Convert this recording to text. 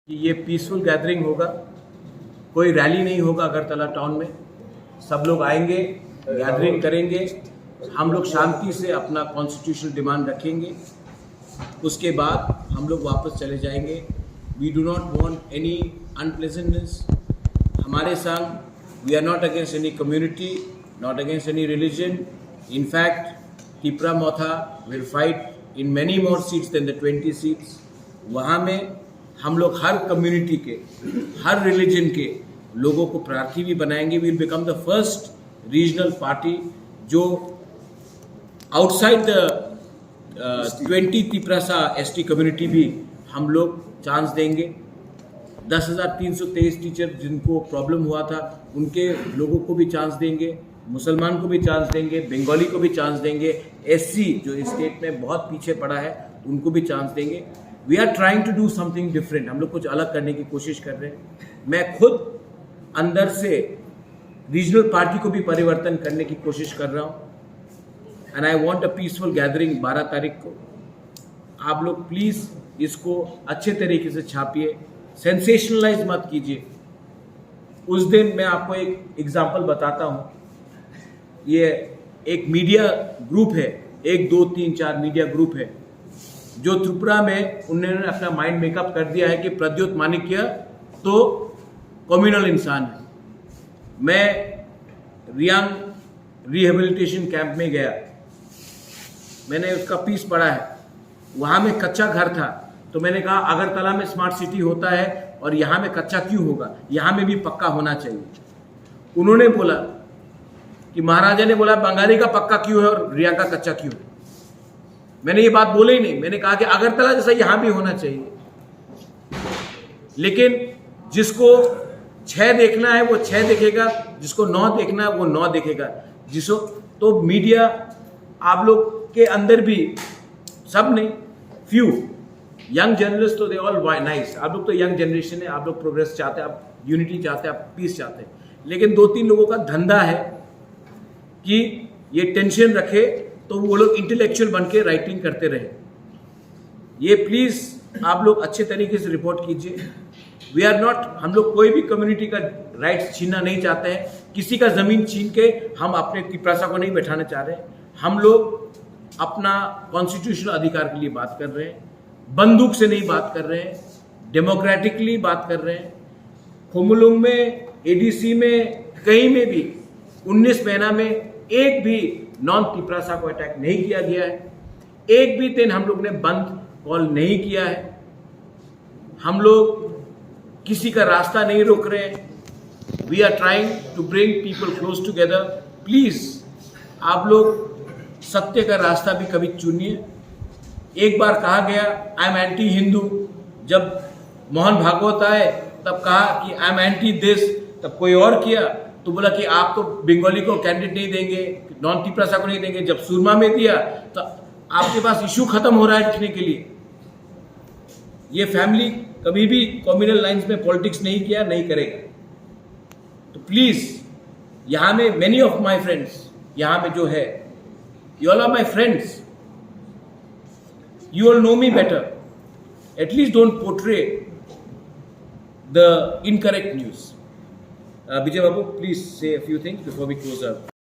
कि ये peaceful gathering होगा, कोई रैली नहीं होगा अगरतला टाउन में। सब लोग आएंगे, गैदरिंग करेंगे, हम लोग शांति से अपना कॉन्स्टिट्यूशनल डिमांड रखेंगे, उसके बाद हम लोग वापस चले जाएंगे। We do not want any unpleasantness. हमारे संग we are not against any community, not against any religion. In fact Tipra Motha will fight in many more seats than the 20 seats. वहाँ में हम लोग हर कम्युनिटी के, हर रिलीजन के लोगों को प्रार्थी भी बनाएंगे। We will become the first regional party जो outside the 20 Tiprasa ST community भी हम लोग चांस देंगे। 10,323 टीचर जिनको प्रॉब्लम हुआ था उनके लोगों को भी चांस देंगे, मुसलमान को भी चांस देंगे, बंगाली को भी चांस देंगे, एससी जो इस स्टेट में बहुत पीछे पड़ा है उनको भी चांस देंगे। We are trying to do something different. हम लोग कुछ अलग करने की कोशिश कर रहे हैं। मैं खुद अंदर से रीजनल पार्टी को भी परिवर्तन करने की कोशिश कर रहा हूँ। And I want a peaceful gathering 12 तारीख को। आप लोग प्लीज़ इसको अच्छे तरीके से छापिए, सेंसेशनलाइज मत कीजिए। उस दिन मैं आपको एक एग्जाम्पल बताता हूँ। ये एक मीडिया ग्रुप है, 1 2 3 4 मीडिया ग्रुप है जो त्रिपुरा में उन्होंने अपना माइंड मेकअप कर दिया है कि प्रद्योत माणिक्य तो कम्युनल इंसान है। मैं रियांग रिहेबिलिटेशन कैंप में गया, मैंने उसका पीस पढ़ा है। वहाँ में कच्चा घर था, तो मैंने कहा अगरतला में स्मार्ट सिटी होता है और यहाँ में कच्चा क्यों होगा, यहाँ में भी पक्का होना चाहिए। उन्होंने बोला कि महाराजा ने बोला बंगाली का पक्का क्यों है और रियांग का कच्चा क्यों है। मैंने ये बात बोले ही नहीं, मैंने कहा कि अगरतला जैसा यहाँ भी होना चाहिए। लेकिन जिसको 6 देखना है वो 6 देखेगा, जिसको 9 देखना है वो 9 देखेगा। जिसको तो मीडिया आप लोग के अंदर भी, सब नहीं, फ्यू यंग जर्नलिस्ट तो दे ऑल नाइस। आप लोग तो यंग जनरेशन है, आप लोग प्रोग्रेस चाहते हैं, आप यूनिटी चाहते हैं, आप पीस चाहते हैं। लेकिन 2-3 लोगों का धंधा है कि ये टेंशन रखे तो वो लोग इंटेलेक्चुअल बन के राइटिंग करते रहे। ये प्लीज आप लोग अच्छे तरीके से रिपोर्ट कीजिए। वी आर नॉट, हम लोग कोई भी कम्युनिटी का राइट्स छीनना नहीं चाहते हैं। किसी का जमीन छीन के हम अपने तिपरासा को नहीं बैठाना चाह रहे हैं। हम लोग अपना कॉन्स्टिट्यूशनल अधिकार के लिए बात कर रहे हैं, बंदूक से नहीं बात कर रहे हैं, डेमोक्रेटिकली बात कर रहे हैं। खुमुलुंग में, एडीसी में, कहीं में भी 19 महीना में एक भी नॉन तिपरासा को अटैक नहीं किया गया है। एक भी दिन हम लोग ने बंद कॉल नहीं किया है। हम लोग किसी का रास्ता नहीं रोक रहे हैं। We are trying to bring people close together. Please आप लोग सत्य का रास्ता भी कभी चुनिए। एक बार कहा गया आई एम एंटी हिंदू, जब मोहन भागवत आए तब कहा कि आई एम एंटी दिस, तब कोई और किया तो बोला कि आप तो बंगाली को कैंडिडेट नहीं देंगे, नॉन तिपरासा को नहीं देंगे। जब सुरमा में दिया तो आपके पास इशू खत्म हो रहा है लिखने के लिए। ये फैमिली कभी भी कम्युनल लाइंस में पॉलिटिक्स नहीं किया, नहीं करेगा। तो प्लीज यहां में मेनी ऑफ माय फ्रेंड्स यहां में जो है, you all are my friends, you all know me better. At least don't portray the incorrect news. Vijay Babu, please say a few things before we close up.